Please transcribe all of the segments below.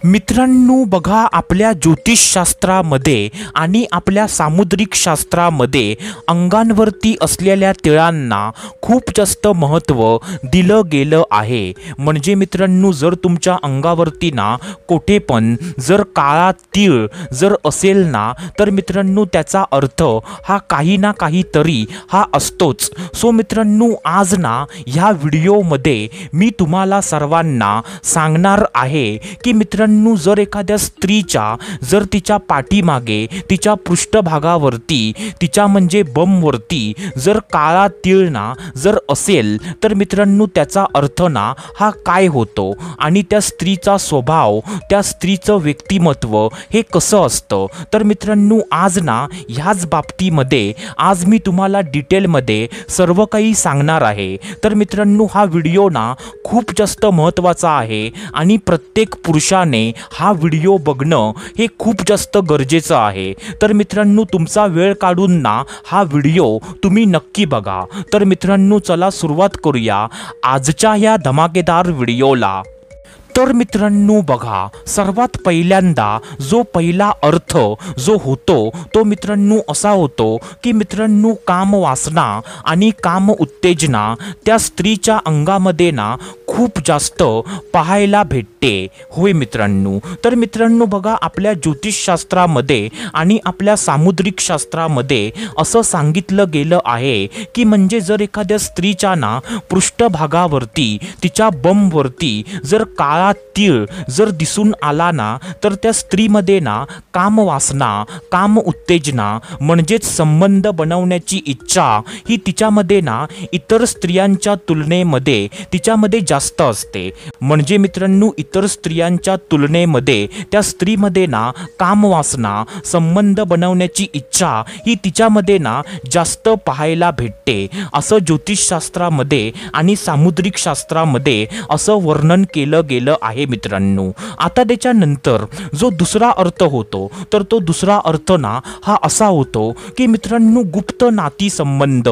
मित्रांनो बघा, आपल्या ज्योतिषशास्त्रामध्ये आणि आपल्या सामुद्रिक शास्त्रामध्ये अंगांवरती असलेल्या तिळांना खूप जास्त महत्त्व दिलं गेलं आहे। म्हणजे मित्रांनो, जर तुमच्या अंगावरती ना कोठे पण जर काळा तीळ जर असेल ना, तर मित्रांनो त्याचा अर्थ हा काही ना काहीतरी हा असतोच। सो मित्रांनो, आज ना ह्या व्हिडिओमध्ये मी तुम्हाला सर्वांना सांगणार आहे की मित्रांनो, जर एखाद्या स्त्रीच्या जर तिच्या पाठीमागे तिच्या पृष्ठभागावरती तिच्या म्हणजे बमवरती जर काळा तीळ ना जर असेल, तर मित्रांनो त्याचा अर्थ ना हा काय होतो आणि त्या स्त्रीचा स्वभाव, त्या स्त्रीचं व्यक्तिमत्व हे कसं असतं। तर मित्रांनो, आज ना ह्याच बाबतीमध्ये आज मी तुम्हाला डिटेलमध्ये सर्व काही सांगणार आहे। तर मित्रांनो, हा व्हिडिओ ना खूप जास्त महत्त्वाचा आहे आणि प्रत्येक पुरुषाने हा व्हिडिओ बघणं हे खूप जास्त गरजेचं आहे। तर मित्रांनो, तुमचा वेळ काढून ना हा व्हिडिओ तुम्ही नक्की बघा। तर मित्रांनो, चला सुरुवात करूया आजच्या ह्या धमाकेदार व्हिडिओला। तर मित्रांनो बघा, सर्वात पहिल्यांदा जो पहिला अर्थ जो होतो तो मित्रांनो असा होतो की मित्रांनो, काम वासना आणि काम उत्तेजना त्या स्त्रीच्या अंगामध्ये ना खूप जास्त पाहायला भेटते। होय मित्रांनो। तर मित्रांनो बघा, आपल्या ज्योतिषशास्त्रामध्ये आणि आपल्या सामुद्रिक शास्त्रामध्ये असं सांगितलं गेलं आहे की म्हणजे जर एखाद्या स्त्रीच्या ना पृष्ठभागावरती तिच्या बमवरती जर काळा तीळ जर दिसून आला ना, तर त्या स्त्रीमध्ये ना काम वासना, काम उत्तेजना म्हणजेच संबंध बनवण्याची इच्छा ही तिच्यामध्ये ना इतर स्त्रियांच्या तुलनेमध्ये तिच्यामध्ये जास्त असते। म्हणजे मित्रांनो, इतर स्त्रियांच्या तुलनेमध्ये त्या स्त्रीमध्ये ना काम वासना, संबंध बनवण्याची इच्छा ही तिच्यामध्ये ना जास्त पाहायला भेटते, असं ज्योतिषशास्त्रामध्ये आणि सामुद्रिक शास्त्रामध्ये असं वर्णन केलं गेलं आहे मित्रांनो। आता त्याच्यानंतर जो दुसरा अर्थ होतो, तर तो दुसरा अर्थ ना हा असा होतो की मित्रांनो, गुप्त नाती संबंध।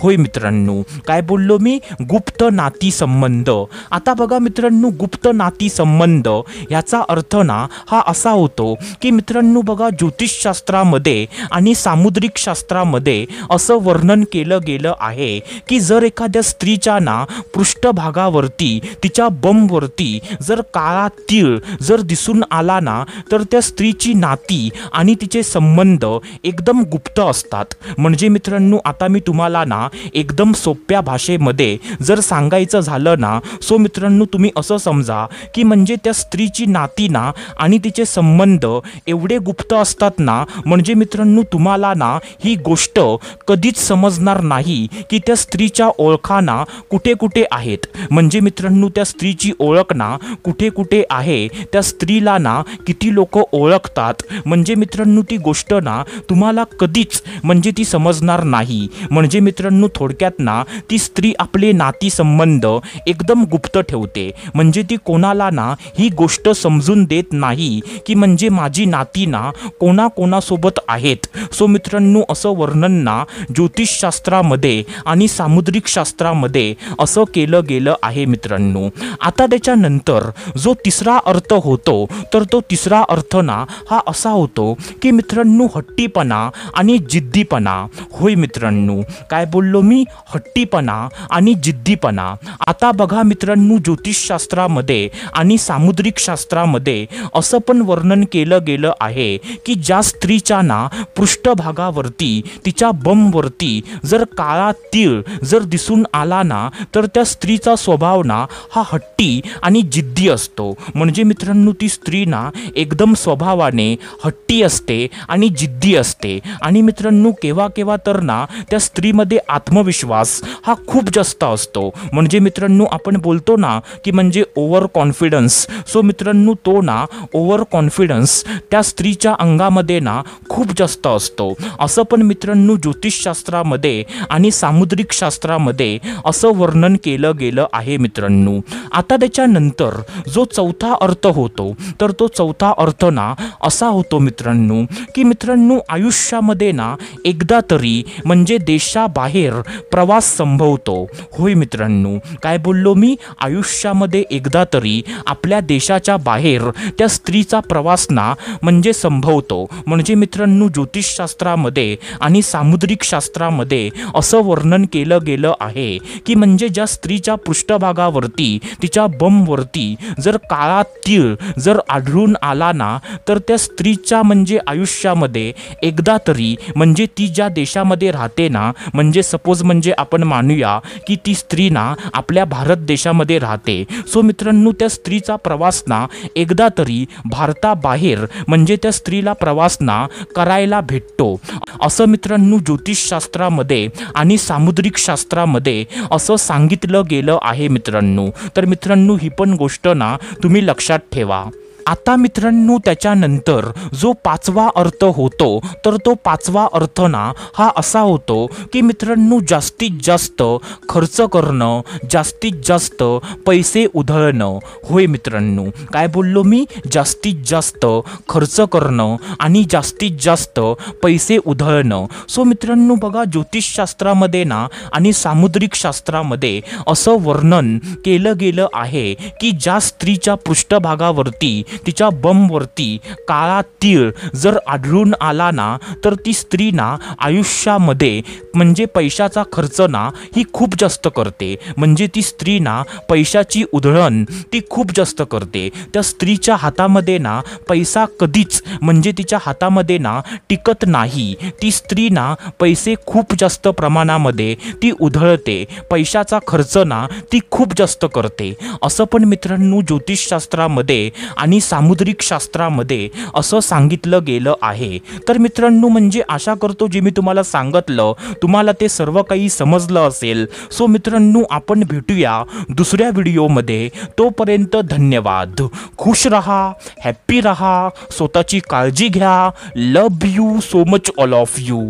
होय मित्रांनो, काय बोललो मी? गुप्त नाती संबंध। आता बघा मित्रांनो, गुप्त नाती संबंध याचा अर्थ ना हा असा होतो की मित्रांनो बघा, ज्योतिषशास्त्रामध्ये आणि सामुद्रिक शास्त्रामध्ये असं वर्णन केलं गेलं आहे की जर एखाद्या स्त्रीच्या ना पृष्ठभागावरती तिच्या बमवरती जर काळा तीळ जर दिसून आला ना, तर त्या स्त्रीची नाती आणि तिचे संबंध एकदम गुप्त असतात। म्हणजे मित्रांनो, आता मी तुम्हाला ना एकदम सोप्या भाषेमध्ये जर सांगायचं झालं ना, सो मित्रांनो तुम्ही असं समजा की म्हणजे त्या स्त्रीची नाती ना आणि तिचे संबंध एवढे गुप्त असतात ना, म्हणजे मित्रांनो तुम्हाला ना ही गोष्ट कधीच समजणार नाही की त्या स्त्रीच्या ओळखा ना कुठे कुठे आहेत। म्हणजे मित्रांनो, त्या स्त्रीची ओळख ना कुठे कुठे आहे, त्या स्त्रीला ना किती लोक ओळखतात, म्हणजे मित्रांनो ती गोष्ट ना तुम्हाला कधीच म्हणजे ती समजणार नाही। म्हणजे मित्रांनो, थोडक्यात ना ती स्त्री आपले नाती संबंध एकदम गुप्त ठेवते। म्हणजे ती कोणाला ना ही गोष्ट समजून देत नाही की म्हणजे माझी नाती ना कोणाकोणासोबत आहेत। सो मित्रांनो, असं वर्णन ना ज्योतिषशास्त्रामध्ये आणि सामुद्रिक शास्त्रामध्ये असं केलं गेलं आहे मित्रांनो। आता त्याच्यानंतर जो तिसरा अर्थ होतो, तर तो तिसरा अर्थ ना हा असा होतो की मित्रांनो, हट्टीपणा आणि जिद्दीपणा। होय मित्रांनो, काय बोललो मी? हट्टीपणा आणि जिद्दीपणा। आता बघा मित्रांनो, ज्योतिषशास्त्रामध्ये आणि सामुद्रिक शास्त्रामध्ये असं पण वर्णन केलं गेलं आहे की ज्या स्त्रीच्या ना पृष्ठभागावरती तिच्या बमवरती जर काळा तीळ जर दिसून आला ना, तर त्या स्त्रीचा स्वभाव ना हा हट्टी आणि जिद्दी असतो। म्हणजे मित्रांनो, ती स्त्री ना एकदम स्वभावाने हट्टी असते आणि जिद्दी असते। आणि मित्रांनो, केव्हा केव्हा तर ना त्या स्त्रीमध्ये आत्मविश्वास हा खूप जास्त असतो। म्हणजे मित्रांनो, आपण बोलतो ना की म्हणजे ओव्हर कॉन्फिडन्स। सो मित्रांनो, तो ना ओव्हर कॉन्फिडन्स त्या स्त्रीच्या अंगामध्ये ना खूप जास्त असतो। असं पण मित्रांनो ज्योतिषशास्त्रामध्ये आणि सामुद्रिक शास्त्रामध्ये असं वर्णन केलं गेलं आहे मित्रांनो। आता त्याच्यानंतर जो चौथा अर्थ होतो, तर तो चौथा अर्थ ना असा होतो मित्रांनो की मित्रांनो, आयुष्यामध्ये ना एकदा तरी म्हणजे देशाबाहेर प्रवास संभवतो। होय मित्रांनो, काय बोललो मी? आयुष्यामध्ये एकदा तरी आपल्या देशाच्या बाहेर त्या स्त्रीचा प्रवास ना म्हणजे संभवतो। म्हणजे मित्रांनो, ज्योतिषशास्त्रामध्ये आणि सामुद्रिक शास्त्रामध्ये असं वर्णन केलं गेलं आहे की म्हणजे ज्या स्त्रीच्या पृष्ठभागावरती तिच्या बमवरती जर काळा तीळ जर आढळून आला ना तर त्या स्त्रीच्या म्हणजे आयुष्यामध्ये एकदा तरी म्हणजे ती ज्या देशामध्ये राहते ना, म्हणजे सपोज म्हणजे आपण मानूया की ती स्त्री ना आपल्या भारत देशामध्ये राहते। सो मित्रांनो, त्या स्त्रीचा प्रवास ना एकदा तरी भारताबाहेर म्हणजे त्या स्त्रीला प्रवास ना करायला भेटतो असं मित्रांनो ज्योतिषशास्त्रामध्ये आणि सामुद्रिक शास्त्रामध्ये असं सांगितलं गेलं आहे मित्रांनो। तर मित्रांनो, ही पण गोष्ट ना तुम्ही लक्षात ठेवा। आता मित्रांनो, त्याच्यानंतर जो पाचवा अर्थ होतो तर तो पाचवा अर्थ ना हा असा होतो की मित्रांनो, जास्तीत जास्त खर्च करणं, जास्तीत जास्त पैसे उधळणं। होय मित्रांनो, काय बोललो मी? जास्तीत जास्त खर्च करणं आणि जास्तीत जास्त पैसे उधळणं। सो मित्रांनो बघा, ज्योतिषशास्त्रामध्ये ना आणि सामुद्रिक शास्त्रामध्ये असं वर्णन केलं गेलं आहे की ज्या स्त्रीच्या पृष्ठभागावरती तिच्या बमवरती काळा तीळ जर आढळून आला ना तर ती स्त्री ना आयुष्यामध्ये म्हणजे पैशाचा खर्च ना ही खूप जास्त करते। म्हणजे ती स्त्री ना पैशाची उधळण ती खूप जास्त करते। त्या स्त्रीच्या हातामध्ये ना पैसा कधीच म्हणजे तिच्या हातामध्ये ना टिकत नाही। ती स्त्री ना पैसे खूप जास्त प्रमाणामध्ये ती उधळते, पैशाचा खर्च ना ती खूप जास्त करते असं पण मित्रांनो ज्योतिषशास्त्रामध्ये आणि सामुद्रिक शास्त्रामध्ये असं सांगितलं गेलं आहे। तर मित्रांनो, म्हणजे आशा करतो जे मी तुम्हाला सांगितलं तुम्हाला ते सर्व काही समजलं असेल। सो मित्रांनो, आपण भेटूया दुसऱ्या व्हिडिओमध्ये। तोपर्यंत धन्यवाद। खुश रहा, हॅप्पी रहा, स्वतःची काळजी घ्या। Love you so much all of you.